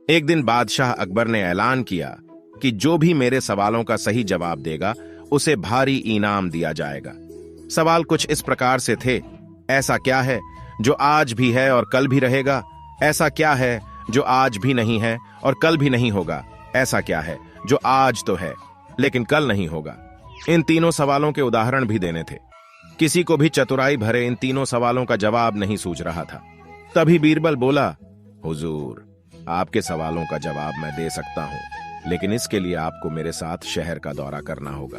एक दिन बादशाह अकबर ने ऐलान किया कि जो भी मेरे सवालों का सही जवाब देगा उसे भारी इनाम दिया जाएगा। सवाल कुछ इस प्रकार से थे। ऐसा क्या है जो आज भी है और कल भी रहेगा? ऐसा क्या है जो आज भी नहीं है और कल भी नहीं होगा? ऐसा क्या है जो आज तो है लेकिन कल नहीं होगा? इन तीनों सवालों के उदाहरण भी देने थे। किसी को भी चतुराई भरे इन तीनों सवालों का जवाब नहीं सूझ रहा था। तभी बीरबल बोला, हुजूर, आपके सवालों का जवाब मैं दे सकता हूं, लेकिन इसके लिए आपको मेरे साथ शहर का दौरा करना होगा।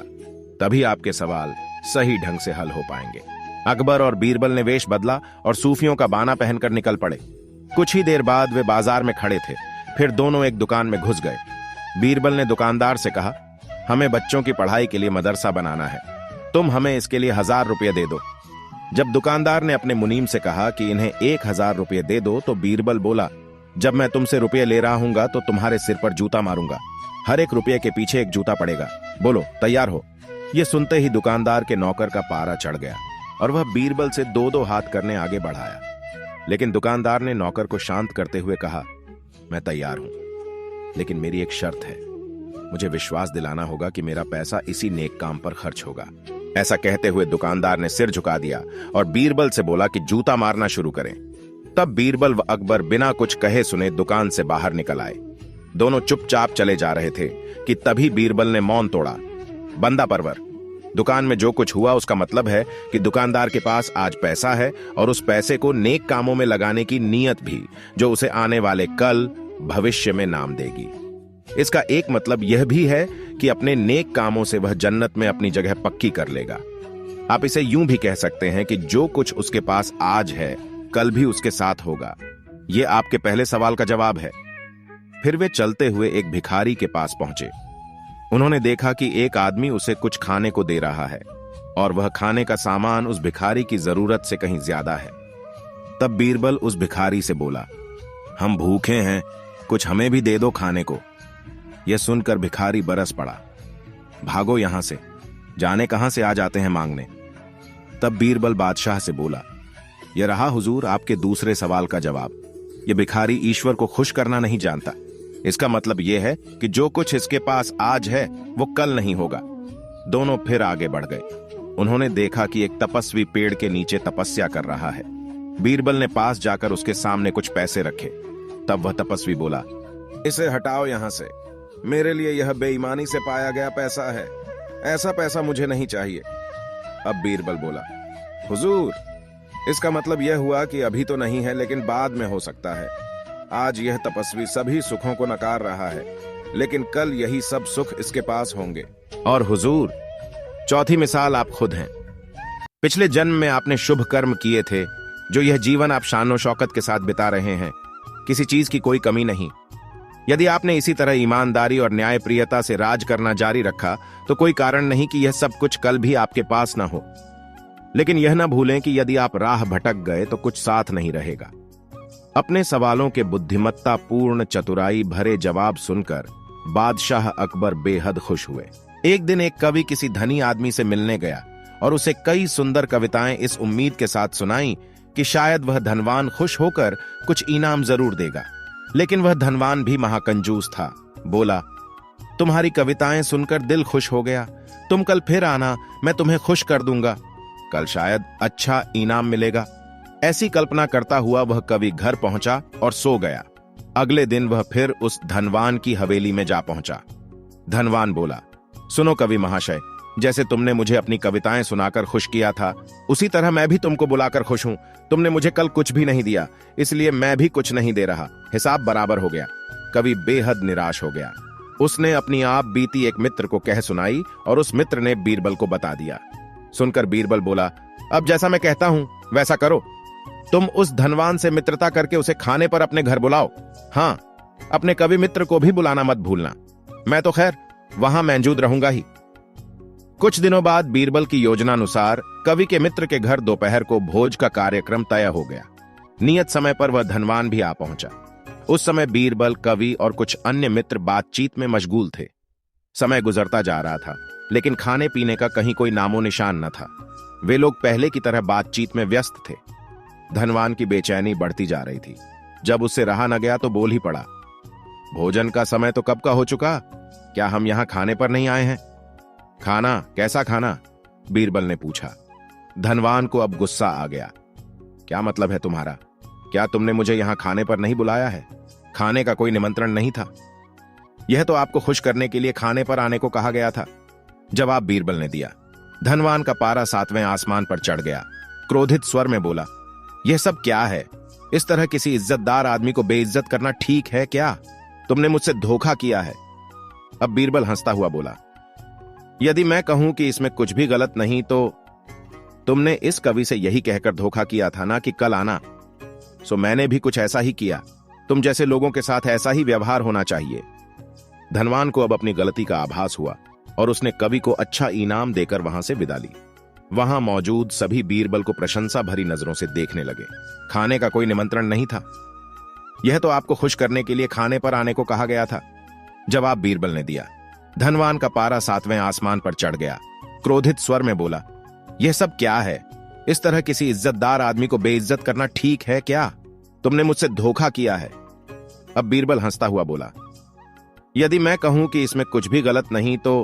तभी आपके सवाल सही ढंग से हल हो पाएंगे। अकबर और बीरबल ने वेश बदला और सूफियों का बाना पहनकर निकल पड़े। कुछ ही देर बाद वे बाजार में खड़े थे। फिर दोनों एक दुकान में घुस गए। बीरबल ने दुकानदार से कहा, हमें बच्चों की पढ़ाई के लिए मदरसा बनाना है, तुम हमें इसके लिए 1000 रुपये दे दो। जब दुकानदार ने अपने मुनीम से कहा कि इन्हें 1000 रुपये दे दो, तो बीरबल बोला, जब मैं तुमसे रुपये ले रहा हूंगा तो तुम्हारे सिर पर जूता मारूंगा। हर एक रुपये के पीछे एक जूता पड़ेगा। बोलो, तैयार हो? ये सुनते ही दुकानदार के नौकर का पारा चढ़ गया और वह बीरबल से 2-2 हाथ करने आगे बढ़ाया। लेकिन दुकानदार ने नौकर को शांत करते हुए कहा, मैं तैयार हूं, लेकिन मेरी एक शर्त है। मुझे विश्वास दिलाना होगा कि मेरा पैसा इसी नेक काम पर खर्च होगा। ऐसा कहते हुए दुकानदार ने सिर झुका दिया और बीरबल से बोला कि जूता मारना शुरू करें। तब बीरबल व अकबर बिना कुछ कहे सुने दुकान से बाहर निकल आए। दोनों चुपचाप चले जा रहे थे कि तभी बीरबल ने मौन तोड़ा। बंदा परवर, दुकान में जो कुछ हुआ उसका मतलब है कि दुकानदार के पास आज पैसा है और उस पैसे को नेक कामों में लगाने की नीयत भी, जो उसे आने वाले कल भविष्य में नाम देगी। इसका एक मतलब यह भी है कि अपने नेक कामों से वह जन्नत में अपनी जगह पक्की कर लेगा। आप इसे यूं भी कह सकते हैं कि जो कुछ उसके पास आज है कल भी उसके साथ होगा। यह आपके पहले सवाल का जवाब है। फिर वे चलते हुए एक भिखारी के पास पहुंचे। उन्होंने देखा कि एक आदमी उसे कुछ खाने को दे रहा है और वह खाने का सामान उस भिखारी की जरूरत से कहीं ज्यादा है। तब बीरबल उस भिखारी से बोला, हम भूखे हैं, कुछ हमें भी दे दो खाने को। यह सुनकर भिखारी बरस पड़ा, भागो यहां से, जाने कहां से आ जाते हैं मांगने। तब बीरबल बादशाह से बोला, यह रहा हुजूर आपके दूसरे सवाल का जवाब। यह भिखारी ईश्वर को खुश करना नहीं जानता। इसका मतलब यह है कि जो कुछ इसके पास आज है वो कल नहीं होगा। दोनों फिर आगे बढ़ गए। उन्होंने देखा कि एक तपस्वी पेड़ के नीचे तपस्या कर रहा है। बीरबल ने पास जाकर उसके सामने कुछ पैसे रखे। तब वह तपस्वी बोला, इसे हटाओ यहां से, मेरे लिए यह बेईमानी से पाया गया पैसा है, ऐसा पैसा मुझे नहीं चाहिए। अब बीरबल बोला, हुजूर, इसका मतलब यह हुआ कि अभी तो नहीं है लेकिन बाद में हो सकता है। आज यह तपस्वी सभी सुखों को नकार रहा है, लेकिन कल यही सब सुख इसके पास होंगे। और हुजूर, चौथी मिसाल आप खुद हैं। पिछले जन्म में आपने शुभ कर्म किए थे, जो यह जीवन आप शानो शौकत के साथ बिता रहे हैं। किसी चीज की कोई कमी नहीं। यदि आपने इसी तरह ईमानदारी और न्यायप्रियता से राज करना जारी रखा तो कोई कारण नहीं कि यह सब कुछ कल भी आपके पास न हो। लेकिन यह न भूलें कि यदि आप राह भटक गए तो कुछ साथ नहीं रहेगा। अपने सवालों के बुद्धिमत्ता पूर्ण चतुराई भरे जवाब सुनकर बादशाह अकबर बेहद खुश हुए। एक दिन एक कवि किसी धनी आदमी से मिलने गया और उसे कई सुंदर कविताएं इस उम्मीद के साथ सुनाई कि शायद वह धनवान खुश होकर कुछ इनाम जरूर देगा। लेकिन वह धनवान भी महाकंजूस था। बोला, तुम्हारी कविताएं सुनकर दिल खुश हो गया, तुम कल फिर आना, मैं तुम्हें खुश कर दूंगा, कल शायद अच्छा इनाम मिलेगा। ऐसी कल्पना करता हुआ वह कवि घर पहुंचा और सो गया। अगले दिन वह फिर उस धनवान की हवेली में जा पहुंचा। धनवान बोला, सुनो कवि महाशय, जैसे तुमने मुझे अपनी कविताएं सुनाकर खुश किया था, उसी तरह मैं भी तुमको बुलाकर खुश हूं। तुमने मुझे कल कुछ भी नहीं दिया, इसलिए मैं भी कुछ नहीं दे रहा। हिसाब बराबर हो गया। कवि बेहद निराश हो गया। उसने अपनी आप बीती एक मित्र को कह सुनाई और उस मित्र ने बीरबल को बता दिया। सुनकर बीरबल बोला, अब जैसा मैं कहता हूं वैसा करो। तुम उस धनवान से मित्रता करके उसे खाने पर अपने घर बुलाओ। हां, अपने कवि मित्र को भी बुलाना मत भूलना। मैं तो खैर वहां मौजूद रहूंगा ही। कुछ दिनों बाद बीरबल की योजनानुसार कवि के मित्र के घर दोपहर को भोज का कार्यक्रम तय हो गया। नियत समय पर वह धनवान भी आ पहुंचा। उस समय बीरबल, कवि और कुछ अन्य मित्र बातचीत में मशगूल थे। समय गुजरता जा रहा था, लेकिन खाने पीने का कहीं कोई नामो निशान न था। वे लोग पहले की तरह बातचीत में व्यस्त थे। धनवान की बेचैनी बढ़ती जा रही थी। जब उससे रहा न गया तो बोल ही पड़ा, भोजन का समय तो कब का हो चुका, क्या हम यहाँ खाने पर नहीं आए हैं? खाना? कैसा खाना? बीरबल ने पूछा। धनवान को अब गुस्सा आ गया। क्या मतलब है तुम्हारा? क्या तुमने मुझे यहां खाने पर नहीं बुलाया है? खाने का कोई निमंत्रण नहीं था। यह तो आपको खुश करने के लिए खाने पर आने को कहा गया था, जवाब बीरबल ने दिया। धनवान का पारा 7वें आसमान पर चढ़ गया। क्रोधित स्वर में बोला, यह सब क्या है? इस तरह किसी इज्जतदार आदमी को बेइज्जत करना ठीक है क्या? तुमने मुझसे धोखा किया है। अब बीरबल हंसता हुआ बोला, यदि मैं कहूं कि इसमें कुछ भी गलत नहीं तो तुमने इस कवि से यही कहकर धोखा किया था ना कि कल आना, सो मैंने भी कुछ ऐसा ही किया। तुम जैसे लोगों के साथ ऐसा ही व्यवहार होना चाहिए। धनवान को अब अपनी गलती का आभास हुआ और उसने कवि को अच्छा इनाम देकर वहां से विदा ली। वहां मौजूद सभी बीरबल को प्रशंसा भरी नजरों से देखने लगे। खाने का कोई निमंत्रण नहीं था। यह तो आपको खुश करने के लिए खाने पर आने को कहा गया था, जवाब बीरबल ने दिया। धनवान का पारा 7वें आसमान पर चढ़ गया। क्रोधित स्वर में बोला, यह सब क्या है? इस तरह किसी इज्जतदार आदमी को बेइज्जत करना ठीक है क्या? तुमने मुझसे धोखा किया है। अब बीरबल हंसता हुआ बोला, यदि मैं कहूं कि इसमें कुछ भी गलत नहीं तो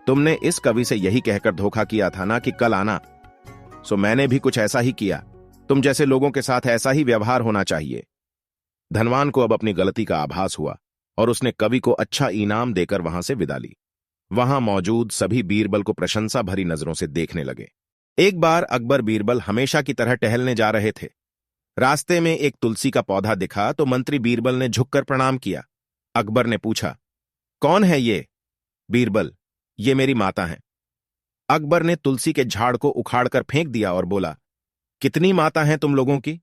तुमने इस कवि से यही कहकर धोखा किया था ना कि कल आना, सो मैंने भी कुछ ऐसा ही किया। तुम जैसे लोगों के साथ ऐसा ही व्यवहार होना चाहिए। धनवान को अब अपनी गलती का आभास हुआ और उसने कवि को अच्छा इनाम देकर वहां से विदा ली। वहां मौजूद सभी बीरबल को प्रशंसा भरी नजरों से देखने लगे। एक बार अकबर बीरबल हमेशा की तरह टहलने जा रहे थे। रास्ते में एक तुलसी का पौधा दिखा तो मंत्री बीरबल ने झुककर प्रणाम किया। अकबर ने पूछा, कौन है ये? बीरबल, ये मेरी माता हैं। अकबर ने तुलसी के झाड़ को उखाड़कर फेंक दिया और बोला, कितनी माता हैं तुम लोगों की?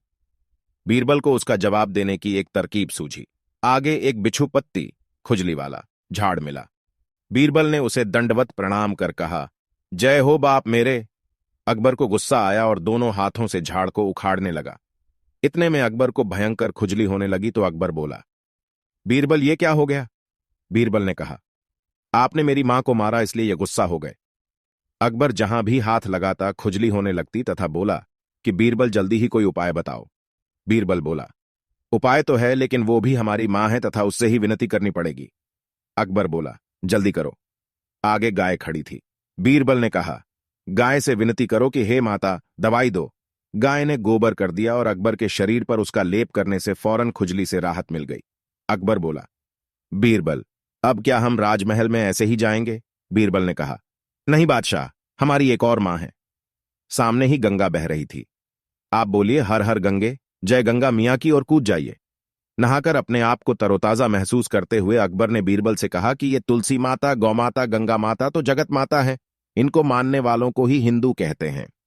बीरबल को उसका जवाब देने की एक तरकीब सूझी। आगे एक बिच्छू पत्ती खुजली वाला झाड़ मिला। बीरबल ने उसे दंडवत प्रणाम कर कहा, जय हो बाप मेरे। अकबर को गुस्सा आया और दोनों हाथों से झाड़ को उखाड़ने लगा। इतने में अकबर को भयंकर खुजली होने लगी तो अकबर बोला, बीरबल ये क्या हो गया? बीरबल ने कहा, आपने मेरी मां को मारा इसलिए ये गुस्सा हो गए। अकबर जहां भी हाथ लगाता खुजली होने लगती तथा बोला कि बीरबल जल्दी ही कोई उपाय बताओ। बीरबल बोला, उपाय तो है लेकिन वो भी हमारी मां है तथा उससे ही विनती करनी पड़ेगी। अकबर बोला, जल्दी करो। आगे गाय खड़ी थी। बीरबल ने कहा, गाय से विनती करो कि हे माता दवाई दो। गाय ने गोबर कर दिया और अकबर के शरीर पर उसका लेप करने से फौरन खुजली से राहत मिल गई। अकबर बोला, बीरबल, अब क्या हम राजमहल में ऐसे ही जाएंगे? बीरबल ने कहा, नहीं बादशाह, हमारी एक और मां है। सामने ही गंगा बह रही थी। आप बोलिए हर हर गंगे, जय गंगा मियां की, और कूद जाइए। नहाकर अपने आप को तरोताजा महसूस करते हुए अकबर ने बीरबल से कहा कि ये तुलसी माता, गौ माता, गंगा माता तो जगत माता है। इनको मानने वालों को ही हिंदू कहते हैं।